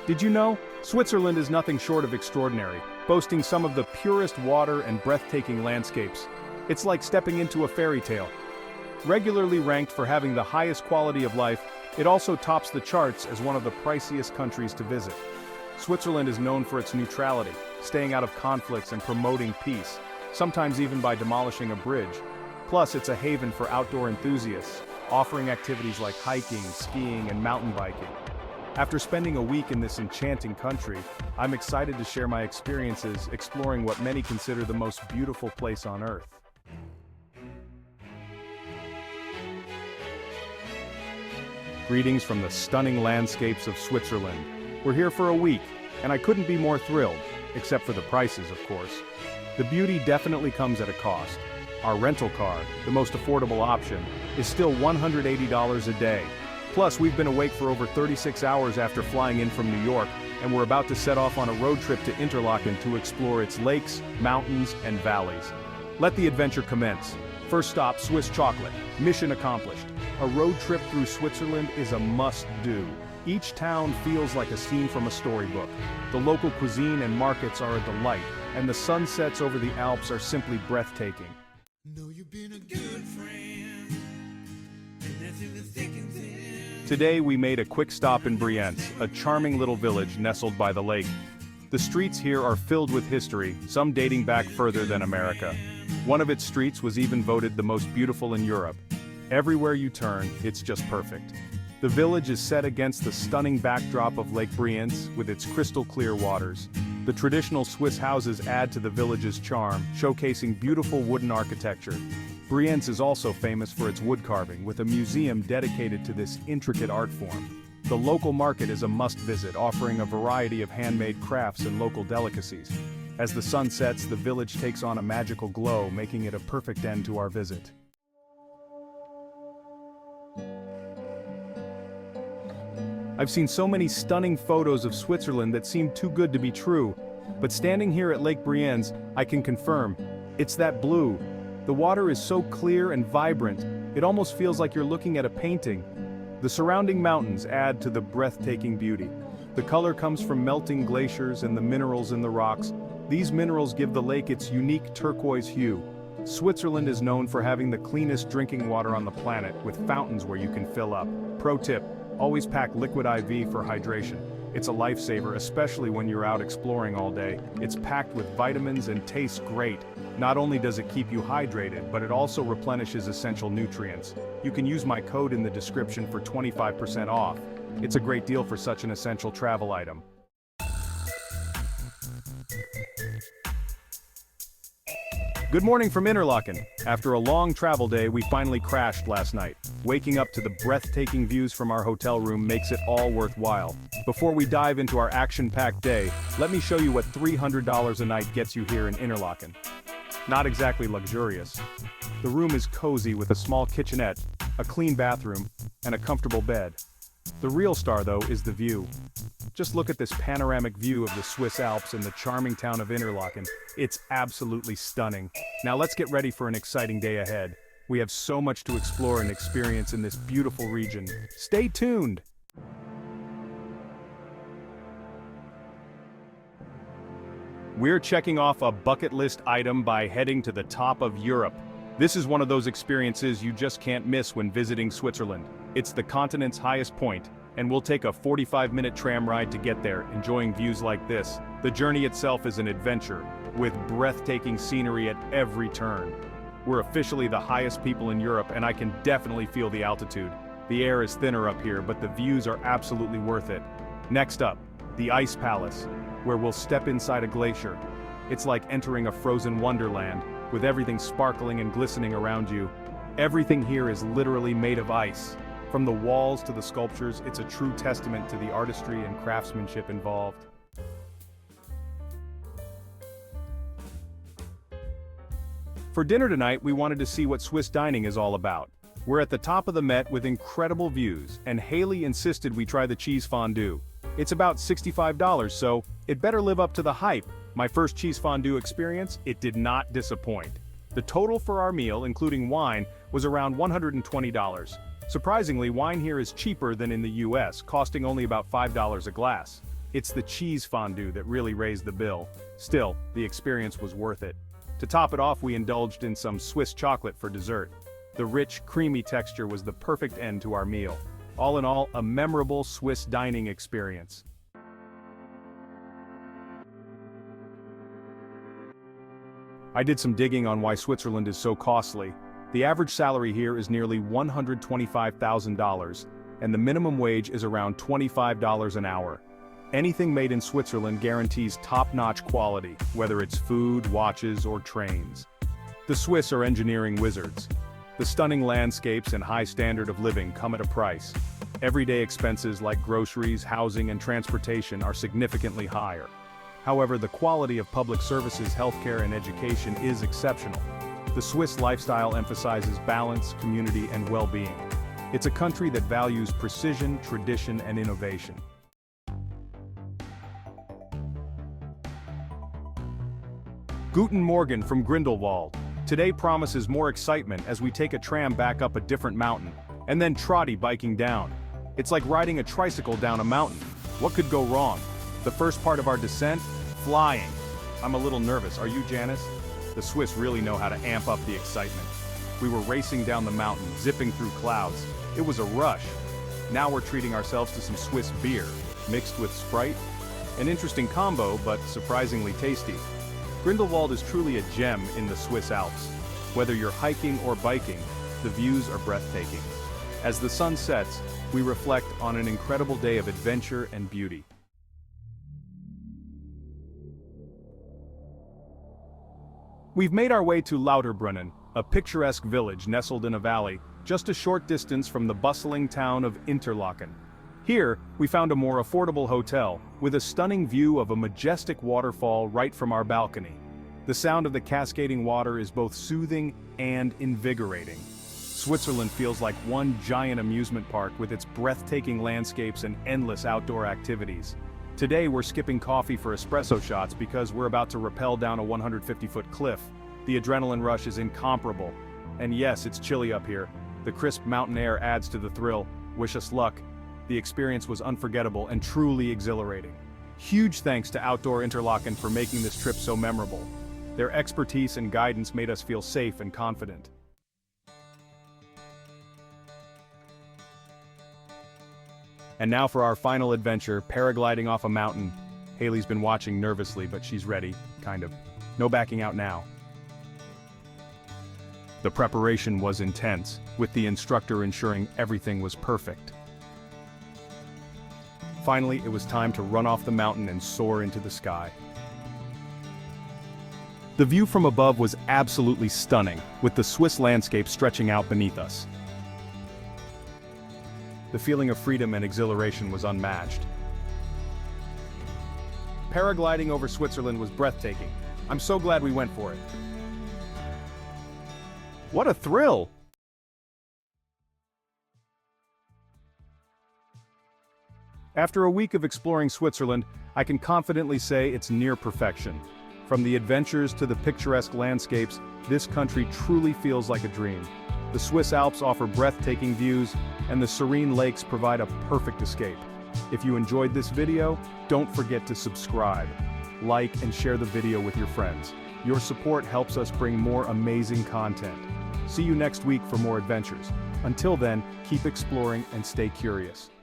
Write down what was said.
Did you know? Switzerland is nothing short of extraordinary, boasting some of the purest water and breathtaking landscapes. It's like stepping into a fairy tale. Regularly ranked for having the highest quality of life, it also tops the charts as one of the priciest countries to visit. Switzerland is known for its neutrality, staying out of conflicts and promoting peace, sometimes even by demolishing a bridge. Plus, it's a haven for outdoor enthusiasts, offering activities like hiking, skiing, and mountain biking. After spending a week in this enchanting country, I'm excited to share my experiences exploring what many consider the most beautiful place on Earth. Greetings from the stunning landscapes of Switzerland. We're here for a week, and I couldn't be more thrilled, except for the prices, of course. The beauty definitely comes at a cost. Our rental car, the most affordable option, is still $180 a day. Plus, we've been awake for over 36 hours after flying in from New York, and we're about to set off on a road trip to Interlaken to explore its lakes, mountains, and valleys. Let the adventure commence. First stop, Swiss chocolate. Mission accomplished. A road trip through Switzerland is a must-do. Each town feels like a scene from a storybook. The local cuisine and markets are a delight, and the sunsets over the Alps are simply breathtaking. Know you've been a good friend, and that's in the thick and thin. Today we made a quick stop in Brienz, a charming little village nestled by the lake. The streets here are filled with history, some dating back further than America. One of its streets was even voted the most beautiful in Europe. Everywhere you turn, it's just perfect. The village is set against the stunning backdrop of Lake Brienz with its crystal clear waters. The traditional Swiss houses add to the village's charm, showcasing beautiful wooden architecture. Brienz is also famous for its wood carving, with a museum dedicated to this intricate art form. The local market is a must-visit, offering a variety of handmade crafts and local delicacies. As the sun sets, the village takes on a magical glow, making it a perfect end to our visit. I've seen so many stunning photos of Switzerland that seem too good to be true, but standing here at Lake Brienz, I can confirm, it's that blue. The water is so clear and vibrant, it almost feels like you're looking at a painting. The surrounding mountains add to the breathtaking beauty. The color comes from melting glaciers and the minerals in the rocks. These minerals give the lake its unique turquoise hue. Switzerland is known for having the cleanest drinking water on the planet, with fountains where you can fill up. Pro tip: always pack Liquid IV for hydration. It's a lifesaver, especially when you're out exploring all day. It's packed with vitamins and tastes great. Not only does it keep you hydrated, but it also replenishes essential nutrients. You can use my code in the description for 25% off. It's a great deal for such an essential travel item. Good morning from Interlaken. After a long travel day, we finally crashed last night. Waking up to the breathtaking views from our hotel room makes it all worthwhile. Before we dive into our action-packed day, let me show you what $300 a night gets you here in Interlaken. Not exactly luxurious. The room is cozy with a small kitchenette, a clean bathroom, and a comfortable bed. The real star, though, is the view. Just look at this panoramic view of the Swiss Alps and the charming town of Interlaken. It's absolutely stunning. Now let's get ready for an exciting day ahead. We have so much to explore and experience in this beautiful region. Stay tuned! We're checking off a bucket list item by heading to the top of Europe. This is one of those experiences you just can't miss when visiting Switzerland. It's the continent's highest point, and we'll take a 45-minute tram ride to get there, enjoying views like this. The journey itself is an adventure, with breathtaking scenery at every turn. We're officially the highest people in Europe, and I can definitely feel the altitude. The air is thinner up here, but the views are absolutely worth it. Next up, the Ice Palace, where we'll step inside a glacier. It's like entering a frozen wonderland, with everything sparkling and glistening around you. Everything here is literally made of ice. From the walls to the sculptures, it's a true testament to the artistry and craftsmanship involved. For dinner tonight, we wanted to see what Swiss dining is all about. We're at the top of the Met with incredible views, and Haley insisted we try the cheese fondue. It's about $65, so it better live up to the hype. My first cheese fondue experience, it did not disappoint. The total for our meal, including wine, was around $120. Surprisingly, wine here is cheaper than in the US, costing only about $5 a glass. It's the cheese fondue that really raised the bill. Still, the experience was worth it. To top it off, we indulged in some Swiss chocolate for dessert. The rich, creamy texture was the perfect end to our meal. All in all, a memorable Swiss dining experience. I did some digging on why Switzerland is so costly. The average salary here is nearly $125,000, and the minimum wage is around $25 an hour. Anything made in Switzerland guarantees top-notch quality, whether it's food, watches, or trains. The Swiss are engineering wizards. The stunning landscapes and high standard of living come at a price. Everyday expenses like groceries, housing, and transportation are significantly higher. However, the quality of public services, healthcare, and education is exceptional. The Swiss lifestyle emphasizes balance, community, and well-being. It's a country that values precision, tradition, and innovation. Guten Morgen from Grindelwald. Today promises more excitement as we take a tram back up a different mountain, and then trotty biking down. It's like riding a tricycle down a mountain. What could go wrong? The first part of our descent? Flying. I'm a little nervous, are you, Janice? The Swiss really know how to amp up the excitement. We were racing down the mountain, zipping through clouds. It was a rush. Now we're treating ourselves to some Swiss beer, mixed with Sprite. An interesting combo, but surprisingly tasty. Grindelwald is truly a gem in the Swiss Alps. Whether you're hiking or biking, the views are breathtaking. As the sun sets, we reflect on an incredible day of adventure and beauty. We've made our way to Lauterbrunnen, a picturesque village nestled in a valley, just a short distance from the bustling town of Interlaken. Here, we found a more affordable hotel, with a stunning view of a majestic waterfall right from our balcony. The sound of the cascading water is both soothing and invigorating. Switzerland feels like one giant amusement park with its breathtaking landscapes and endless outdoor activities. Today we're skipping coffee for espresso shots because we're about to rappel down a 150-foot cliff. The adrenaline rush is incomparable. And yes, it's chilly up here. The crisp mountain air adds to the thrill. Wish us luck. The experience was unforgettable and truly exhilarating. Huge thanks to Outdoor Interlaken for making this trip so memorable. Their expertise and guidance made us feel safe and confident. And now for our final adventure, paragliding off a mountain. Haley's been watching nervously, but she's ready, kind of. No backing out now. The preparation was intense, with the instructor ensuring everything was perfect. Finally, it was time to run off the mountain and soar into the sky. The view from above was absolutely stunning, with the Swiss landscape stretching out beneath us. The feeling of freedom and exhilaration was unmatched. Paragliding over Switzerland was breathtaking. I'm so glad we went for it. What a thrill! After a week of exploring Switzerland, I can confidently say it's near perfection. From the adventures to the picturesque landscapes, this country truly feels like a dream. The Swiss Alps offer breathtaking views, and the serene lakes provide a perfect escape. If you enjoyed this video, don't forget to subscribe, like, and share the video with your friends. Your support helps us bring more amazing content. See you next week for more adventures. Until then, keep exploring and stay curious.